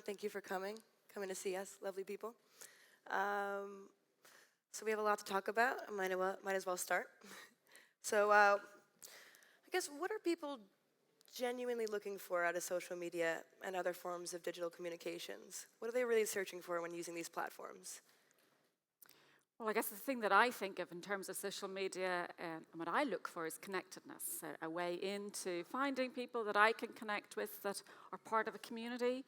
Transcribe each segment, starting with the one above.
Thank you for coming to see us, lovely people. So we have a lot to talk about. I might as well start. So I guess, what are people genuinely looking for out of social media and other forms of digital communications? What are they really searching for when using these platforms? Well, I guess the thing that I think of in terms of social media and what I look for is connectedness, a way into finding people that I can connect with that are part of a community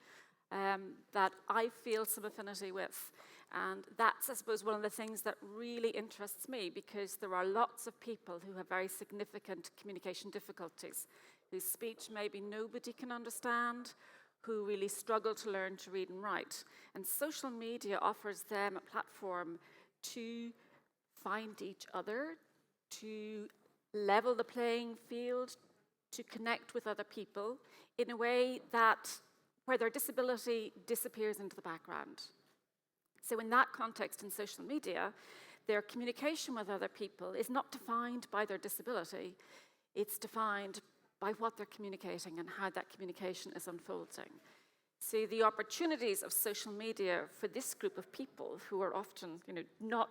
that I feel some affinity with. And that's, I suppose, one of the things that really interests me, because there are lots of people who have very significant communication difficulties, whose speech maybe nobody can understand, who really struggle to learn to read and write. And social media offers them a platform to find each other, to level the playing field, to connect with other people in a way that where their disability disappears into the background. So in that context, in social media, their communication with other people is not defined by their disability, it's defined by what they're communicating and how that communication is unfolding. So the opportunities of social media for this group of people, who are often, not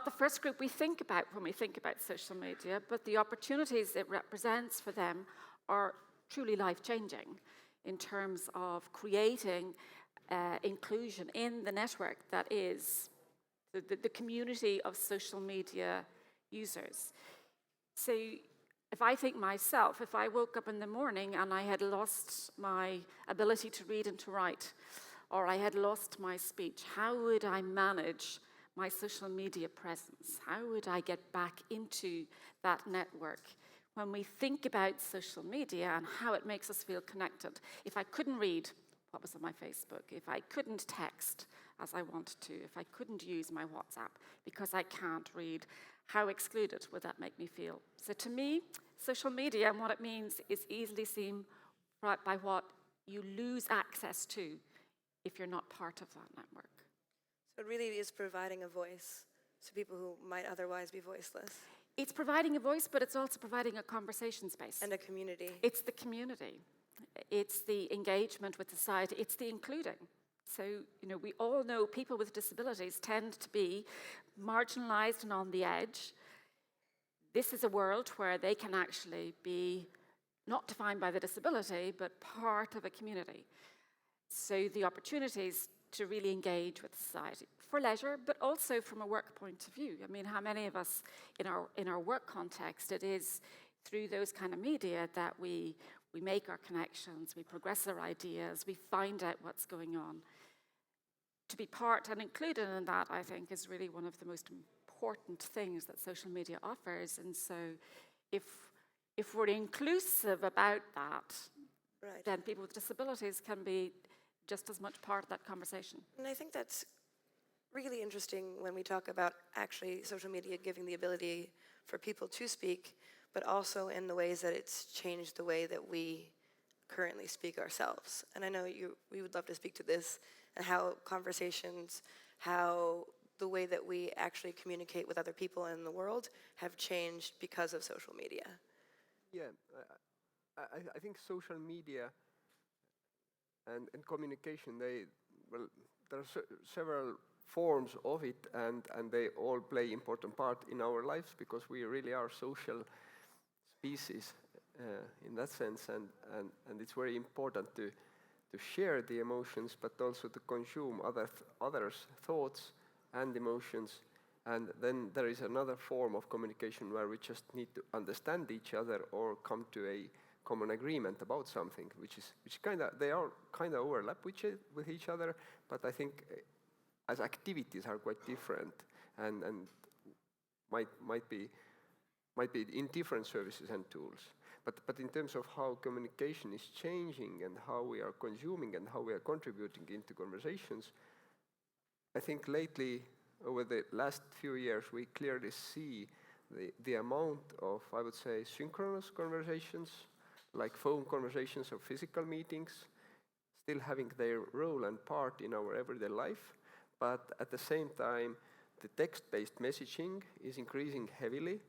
the first group we think about when we think about social media, but the opportunities it represents for them are truly life-changing in terms of creating inclusion in the network that is the community of social media users. So if I think myself, if I woke up in the morning and I had lost my ability to read and to write, or I had lost my speech, how would I manage my social media presence? How would I get back into that network? When we think about social media and how it makes us feel connected, if I couldn't read what was on my Facebook, if I couldn't text as I wanted to, if I couldn't use my WhatsApp because I can't read, how excluded would that make me feel? So to me, social media and what it means is easily seen by what you lose access to if you're not part of that network. So it really is providing a voice to people who might otherwise be voiceless. It's providing a voice, but it's also providing a conversation space. And a community. It's the community. It's the engagement with society. It's the including. So, we all know people with disabilities tend to be marginalized and on the edge. This is a world where they can actually be not defined by the disability, but part of a community. So the opportunities to really engage with society for leisure, but also from a work point of view. I mean, how many of us in our work context, it is through those kind of media that we make our connections, we progress our ideas, we find out what's going on. To be part and included in that, I think, is really one of the most important things that social media offers. And so if we're inclusive about that, right, then people with disabilities can be just as much part of that conversation. And I think that's really interesting when we talk about actually social media giving the ability for people to speak, but also in the ways that it's changed the way that we currently speak ourselves. And I know we would love to speak to this and how conversations, how the way that we actually communicate with other people in the world have changed because of social media. Yeah, I think social media and communication, there are several forms of it, and they all play important part in our lives, because we really are social species in that sense, and it's very important to share the emotions, but also to consume others' thoughts and emotions. And then there is another form of communication where we just need to understand each other or come to a common agreement about something, which they are kind of overlap with each other, but I think as activities are quite different and might be in different services and tools. But in terms of how communication is changing and how we are consuming and how we are contributing into conversations, I think lately, over the last few years, we clearly see the amount of, I would say, synchronous conversations, like phone conversations or physical meetings, still having their role and part in our everyday life. But at the same time, the text-based messaging is increasing heavily.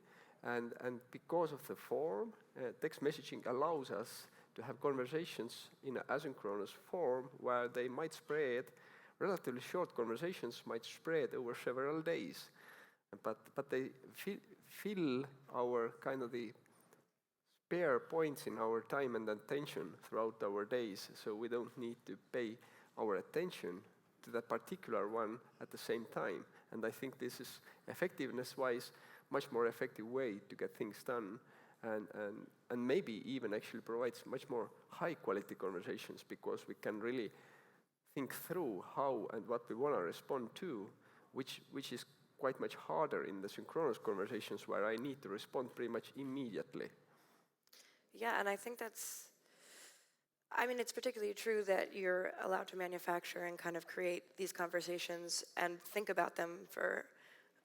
And because of the form, text messaging allows us to have conversations in an asynchronous form where they might spread, relatively short conversations might spread over several days, but they fill our kind of the spare points in our time and attention throughout our days, so we don't need to pay our attention to that particular one at the same time. And I think this is, effectiveness-wise, much more effective way to get things done, and maybe even actually provides much more high-quality conversations, because we can really think through how and what we want to respond to, which is quite much harder in the synchronous conversations where I need to respond pretty much immediately. Yeah, and I think it's particularly true that you're allowed to manufacture and kind of create these conversations and think about them for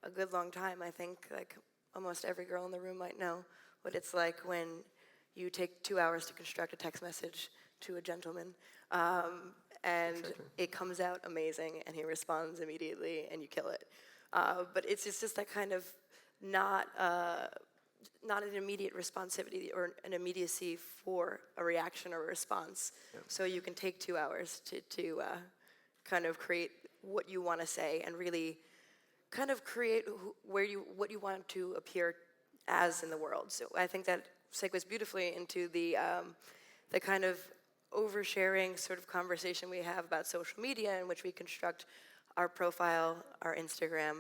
a good long time. I think like almost every girl in the room might know what it's like when you take 2 hours to construct a text message to a gentleman, and Exactly. it comes out amazing, and he responds immediately, and you kill it. But it's just that kind of not an immediate responsivity or an immediacy for a reaction or a response. Yeah. So you can take 2 hours to kind of create what you want to say and really kind of create what you want to appear as in the world. So I think that segues beautifully into the kind of oversharing sort of conversation we have about social media, in which we construct our profile, our Instagram,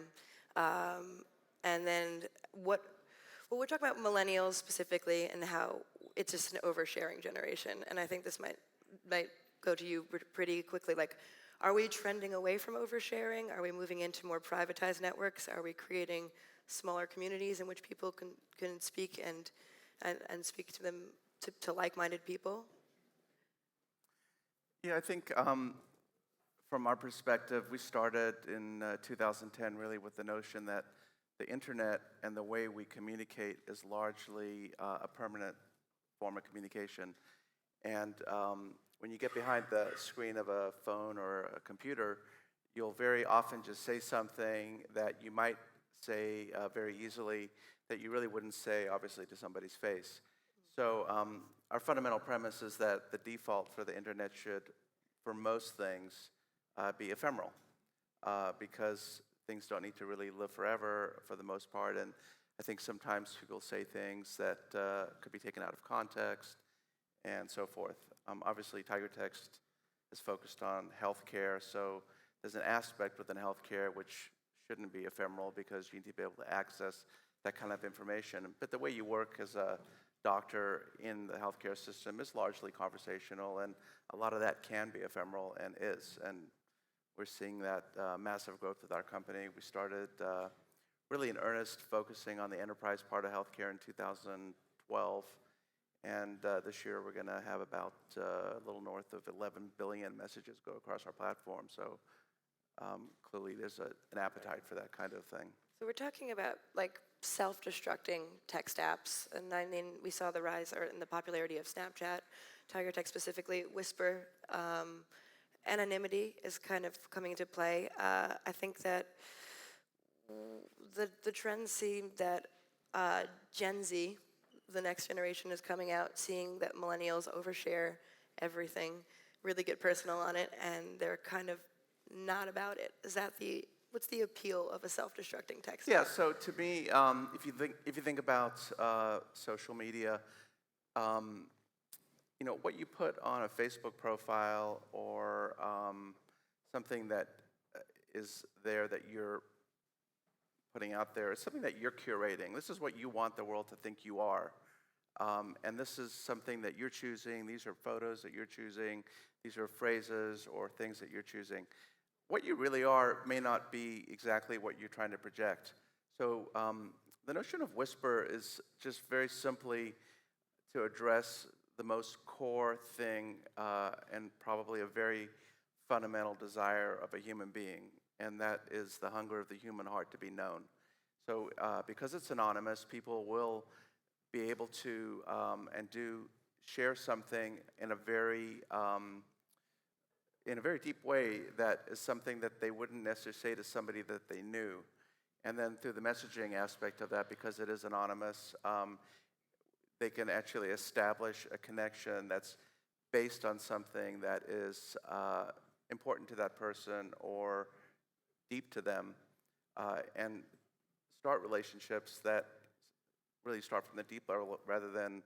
and then we're talking about millennials specifically and how it's just an oversharing generation. And I think this might go to you pretty quickly. Like, are we trending away from oversharing? Are we moving into more privatized networks? Are we creating smaller communities in which people can speak and speak to them, to like-minded people? Yeah, I think from our perspective, we started in 2010 really with the notion that the internet and the way we communicate is largely a permanent form of communication. And when you get behind the screen of a phone or a computer, you'll very often just say something that you might say very easily that you really wouldn't say, obviously, to somebody's face. So our fundamental premise is that the default for the internet should, for most things, be ephemeral, because things don't need to really live forever for the most part. And I think sometimes people say things that could be taken out of context and so forth. Obviously, TigerText is focused on healthcare, so there's an aspect within healthcare which shouldn't be ephemeral, because you need to be able to access that kind of information. But the way you work as a doctor in the healthcare system is largely conversational, and a lot of that can be ephemeral and is. And we're seeing that massive growth with our company. We started really in earnest focusing on the enterprise part of healthcare in 2012. And this year we're going to have about a little north of 11 billion messages go across our platform. So clearly there's an appetite for that kind of thing. So we're talking about like self-destructing text apps, and I mean we saw the rise in the popularity of Snapchat, TigerText specifically, Whisper. Anonymity is kind of coming into play. I think that the trends seem that Gen Z, the next generation, is coming out, seeing that millennials overshare everything, really get personal on it, and they're kind of not about it. What's the appeal of a self-destructing text? Yeah, so to me, if you think about social media, what you put on a Facebook profile or something that is there that you're putting out there is something that you're curating. This is what you want the world to think you are. And this is something that you're choosing. These are photos that you're choosing. These are phrases or things that you're choosing. What you really are may not be exactly what you're trying to project. So the notion of Whisper is just very simply to address the most core thing and probably a very fundamental desire of a human being, and that is the hunger of the human heart to be known. So because it's anonymous, people will be able to and do share something in a very deep way that is something that they wouldn't necessarily say to somebody that they knew. And then through the messaging aspect of that, because it is anonymous, they can actually establish a connection that's based on something that is important to that person or deep to them, and start relationships that really start from the deep level rather than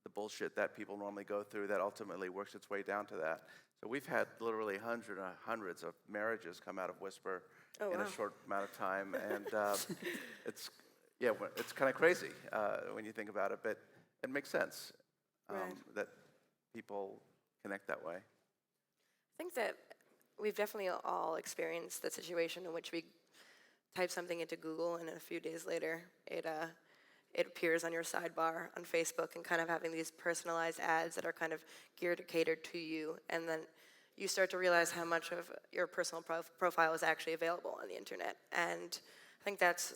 the bullshit that people normally go through that ultimately works its way down to that. So we've had literally hundreds of marriages come out of Whisper in a short amount of time, and it's kind of crazy when you think about it, but it makes sense that people connect that way. I think that we've definitely all experienced the situation in which we type something into Google and a few days later it appears on your sidebar on Facebook, and kind of having these personalized ads that are kind of geared or catered to you, and then you start to realize how much of your personal profile is actually available on the internet. And I think that's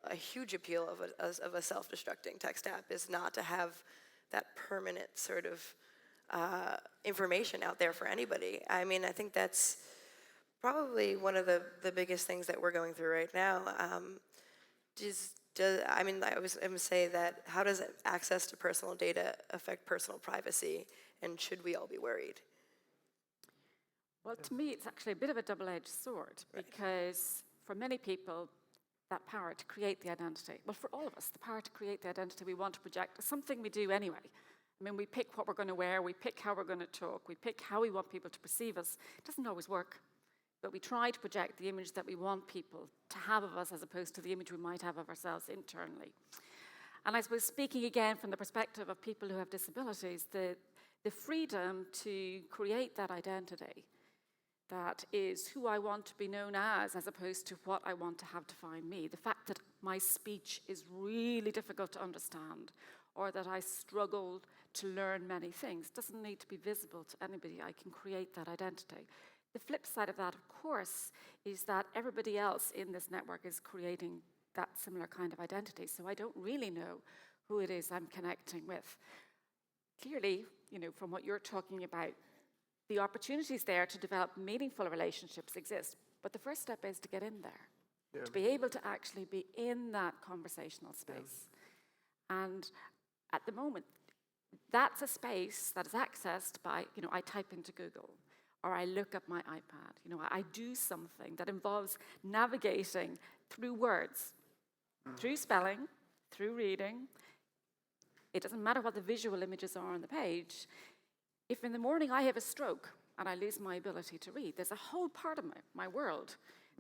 a huge appeal of a self-destructing text app, is not to have that permanent sort of information out there for anybody. I mean, I think that's probably one of the biggest things that we're going through right now. I was going to say that, how does access to personal data affect personal privacy, and should we all be worried? Well, to me, it's actually a bit of a double-edged sword, because for many people, that power to create the identity, well, for all of us, the power to create the identity we want to project is something we do anyway. I mean, we pick what we're going to wear, we pick how we're going to talk, we pick how we want people to perceive us. It doesn't always work, but we try to project the image that we want people to have of us as opposed to the image we might have of ourselves internally. And I suppose, speaking again from the perspective of people who have disabilities, the freedom to create that identity that is who I want to be known as opposed to what I want to have define me. The fact that my speech is really difficult to understand, or that I struggle to learn many things, doesn't need to be visible to anybody. I can create that identity. The flip side of that, of course, is that everybody else in this network is creating that similar kind of identity, so I don't really know who it is I'm connecting with. Clearly, from what you're talking about, the opportunities there to develop meaningful relationships exist, but the first step is to get in there, to be able to actually be in that conversational space. And at the moment, that's a space that is accessed by, I type into Google, or I look at my iPad. I do something that involves navigating through words, through spelling, through reading. It doesn't matter what the visual images are on the page. If in the morning I have a stroke and I lose my ability to read, there's a whole part of my world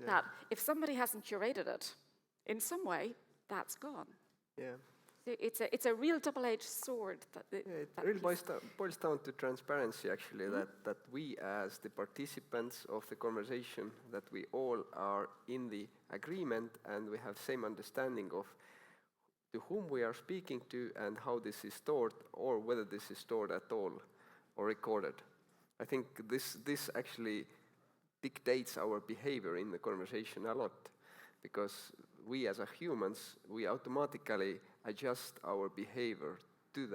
that if somebody hasn't curated it in some way, that's gone. Yeah. It's a real double-edged sword. It really boils down to transparency, actually, that we as the participants of the conversation, that we all are in the agreement and we have same understanding of to whom we are speaking to and how this is stored, or whether this is stored at all or recorded. I think this actually dictates our behavior in the conversation a lot, because we as humans, we automatically adjust our behavior to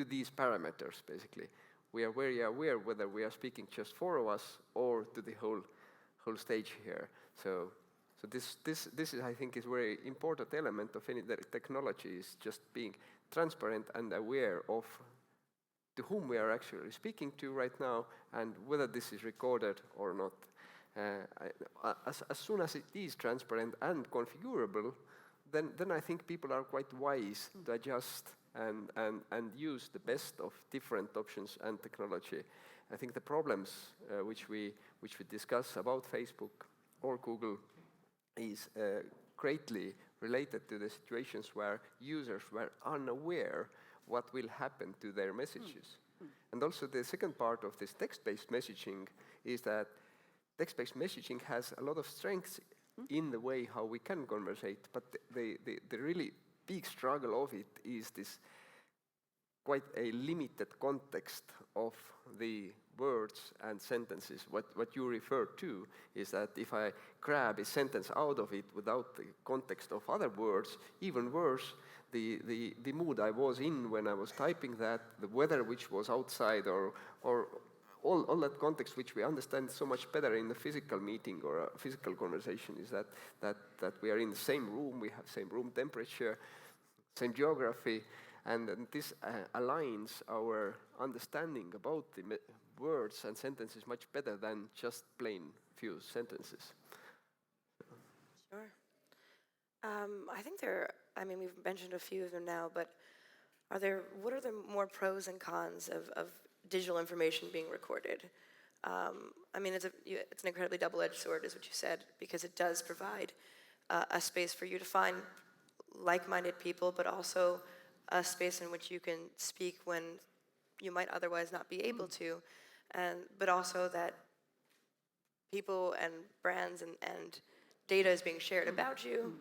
these parameters, basically. We are very aware whether we are speaking just for us or to the whole stage here. So this is, I think, is a very important element of any technology, is just being transparent and aware of to whom we are actually speaking to right now, and whether this is recorded or not. As soon as it is transparent and configurable, then I think people are quite wise to adjust and use the best of different options and technology. I think the problems which we discuss about Facebook or Google is greatly related to the situations where users were unaware what will happen to their messages. And also the second part of this text-based messaging is that text-based messaging has a lot of strengths in the way how we can conversate, but the really big struggle of it is this quite a limited context of the words and sentences. What you refer to is that if I grab a sentence out of it without the context of other words, even worse, the mood I was in when I was typing that, the weather which was outside, or all that context which we understand so much better in a physical meeting or a physical conversation, is that we are in the same room, we have same room temperature, same geography, And this aligns our understanding about the words and sentences much better than just plain few sentences. Sure. I think we've mentioned a few of them now, but what are the more pros and cons of digital information being recorded? It's an incredibly double-edged sword, is what you said, because it does provide a space for you to find like-minded people, but also a space in which you can speak when you might otherwise not be able to, but also that people and brands and data is being shared about you,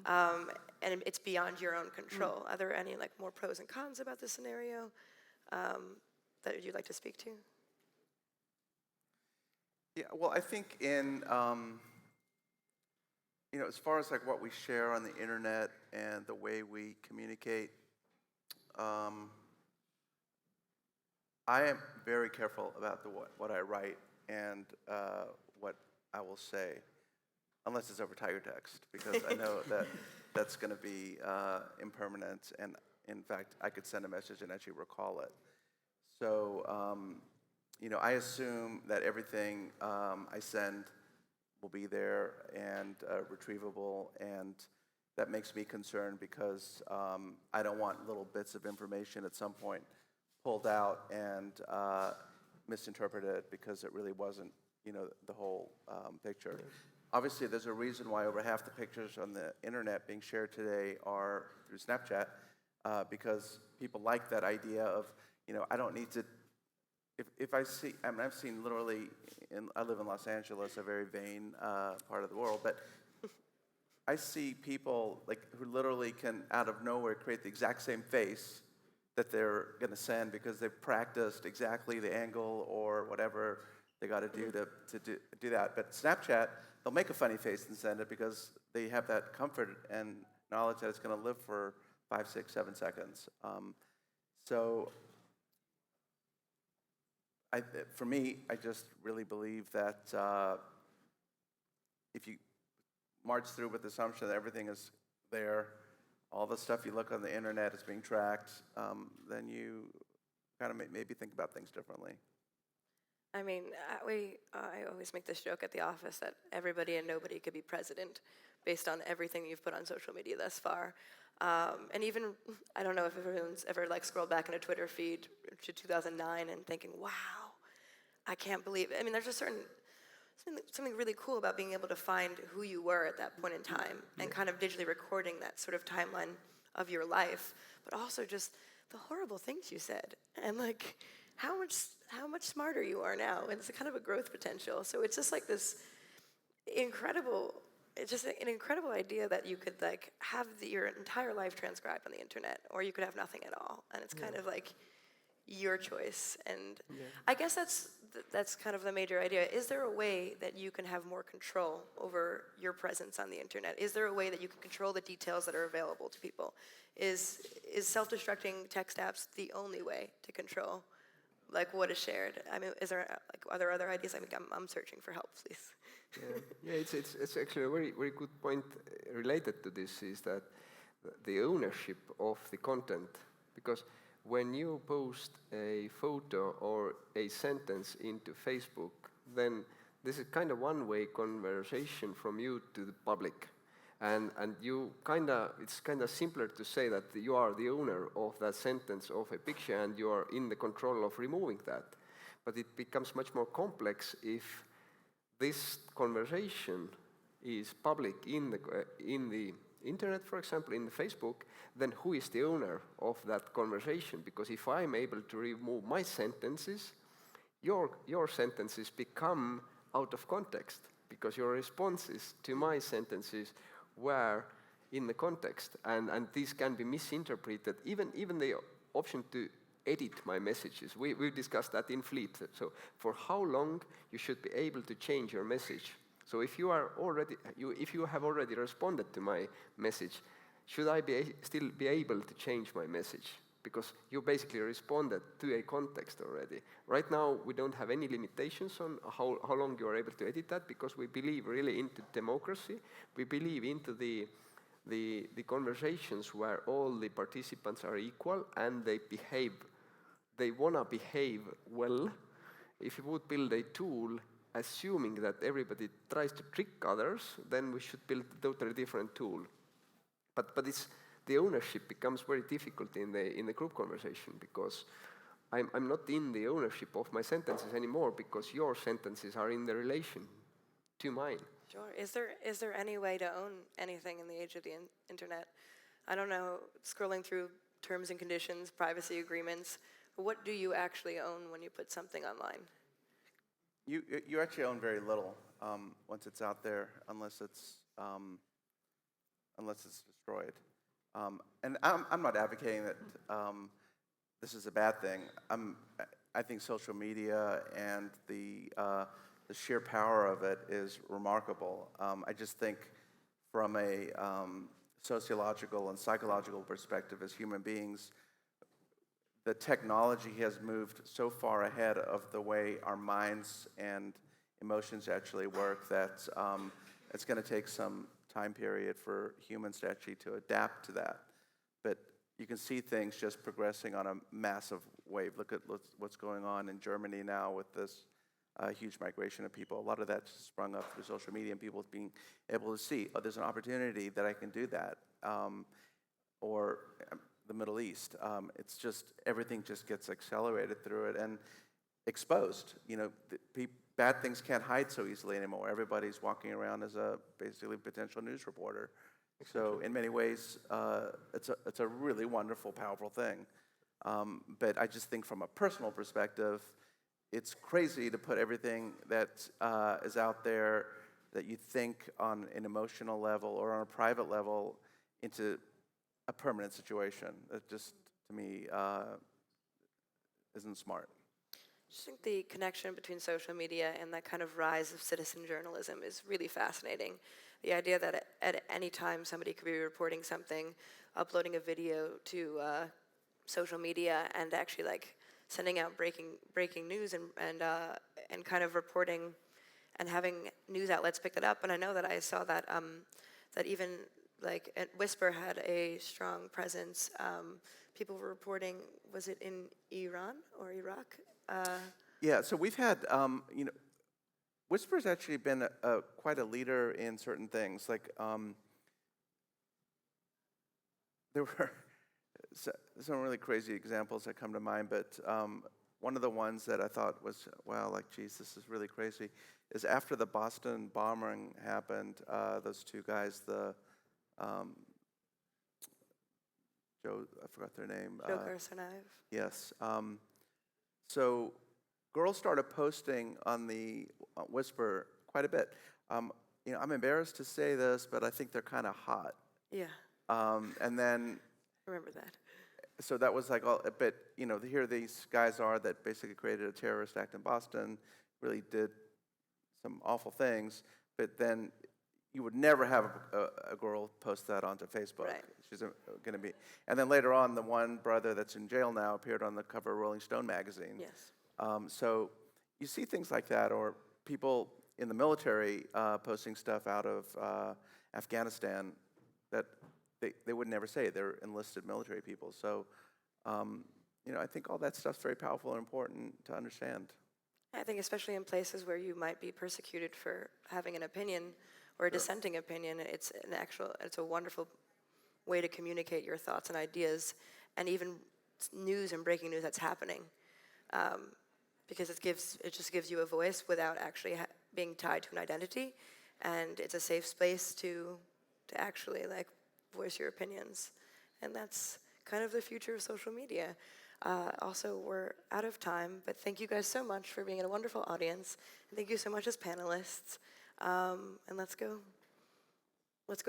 and it's beyond your own control. Are there any more pros and cons about this scenario that you'd like to speak to? Yeah, well, I think in, as far as what we share on the internet and the way we communicate, I am very careful about what I write and what I will say, unless it's over TigerText, because I know that's going to be impermanent, and in fact, I could send a message and actually recall it. So, I assume that everything I send will be there and retrievable, and that makes me concerned because I don't want little bits of information at some point pulled out and misinterpreted because it really wasn't, the whole picture. Yes. Obviously, there's a reason why over half the pictures on the internet being shared today are through Snapchat, because people like that idea of, I don't need to. If I see, I've seen literally, I live in Los Angeles, a very vain part of the world, but I see people who literally can, out of nowhere, create the exact same face that they're going to send because they've practiced exactly the angle or whatever they got to do to do that. But Snapchat, they'll make a funny face and send it because they have that comfort and knowledge that it's going to live for 5, 6, 7 seconds. For me, I just really believe that if you march through with the assumption that everything is there, all the stuff you look on the internet is being tracked, then you kind of maybe think about things differently. I always make this joke at the office that everybody and nobody could be president based on everything you've put on social media thus far. And even, I don't know if everyone's ever scrolled back in a Twitter feed to 2009 and thinking, wow, I can't believe it. There's just something really cool about being able to find who you were at that point in time and kind of digitally recording that sort of timeline of your life, but also just the horrible things you said and how much smarter you are now, and it's kind of a growth potential. So it's just this incredible, it's just an incredible idea that you could have your entire life transcribed on the internet, or you could have nothing at all, and it's kind of your choice. And I guess that's kind of the major idea. Is there a way that you can have more control over your presence on the internet? Is there a way that you can control the details that are available to people? Is self-destructing text apps the only way to control what is shared? Are there other ideas? I'm searching for help, please. It's actually a very, very good point related to this, is that the ownership of the content, because when you post a photo or a sentence into Facebook, then this is kind of one-way conversation from you to the public. And it's kind of simpler to say that you are the owner of that sentence of a picture and you are in the control of removing that. But it becomes much more complex if this conversation is public in the internet, for example, in the Facebook, then who is the owner of that conversation? Because if I'm able to remove my sentences, your sentences become out of context because your responses to my sentences were in the context, and these can be misinterpreted. Even the option to edit my messages, we discussed that in Fleep. So for how long you should be able to change your message. So if you have already responded to my message, should I still be able to change my message? Because you basically responded to a context already. Right now, we don't have any limitations on how long you are able to edit that, because we believe really into democracy. We believe into the the conversations where all the participants are equal and they wanna behave well. If you would build a tool assuming that everybody tries to trick others, then we should build a totally different tool. But the ownership becomes very difficult in the group conversation, because I'm not in the ownership of my sentences anymore, because your sentences are in the relation to mine. Sure. Is there any way to own anything in the age of the internet? I don't know, scrolling through terms and conditions, privacy agreements, what do you actually own when you put something online? You actually own very little once it's out there, unless it's destroyed. And I'm not advocating that this is a bad thing. I think social media and the sheer power of it is remarkable. I just think from a sociological and psychological perspective, as human beings, the technology has moved so far ahead of the way our minds and emotions actually work that it's going to take some time period for humans to actually to adapt to that. But you can see things just progressing on a massive wave. Look at what's going on in Germany now with this huge migration of people. A lot of that sprung up through social media and people being able to see, oh, there's an opportunity that I can do that. Or the Middle East. It's just, everything just gets accelerated through it and exposed. You know, bad things can't hide so easily anymore. Everybody's walking around as a basically potential news reporter. So in many ways, it's a really wonderful, powerful thing. But I just think from a personal perspective, it's crazy to put everything that is out there that you think on an emotional level or on a private level into a permanent situation. That just, to me, isn't smart. I just think the connection between social media and that kind of rise of citizen journalism is really fascinating. The idea that at any time somebody could be reporting something, uploading a video to social media, and actually like sending out breaking news and kind of reporting and having news outlets pick it up. And I know that I saw that that even like Whisper had a strong presence. People were reporting, was it in Iran or Iraq? Yeah, so we've had, Whisper's actually been quite a leader in certain things. Like, there were some really crazy examples that come to mind, but one of the ones that I thought was, wow, like, geez, this is really crazy, is after the Boston bombing happened, those two guys, Joe, I forgot their name. Joe Garsonaev. Yes. So girls started posting on the Whisper quite a bit. I'm embarrassed to say this, but I think they're kind of hot. Yeah. And then, Remember that. so that was like, but here these guys are that basically created a terrorist act in Boston, really did some awful things, but then you would never have a girl post that onto Facebook. Right. She's going to be. And then later on, the one brother that's in jail now appeared on the cover of Rolling Stone magazine. Yes. So you see things like that, or people in the military posting stuff out of Afghanistan that they would never say. They're enlisted military people. So, I think all that stuff's very powerful and important to understand. I think especially in places where you might be persecuted for having an opinion or a dissenting opinion, it's a wonderful way to communicate your thoughts and ideas, and even news and breaking news that's happening, because it just gives you a voice without actually being tied to an identity, and it's a safe space to actually like voice your opinions, and that's kind of the future of social media. Also, we're out of time, but thank you guys so much for being a wonderful audience, and thank you so much as panelists. And let's go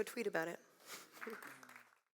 tweet about it.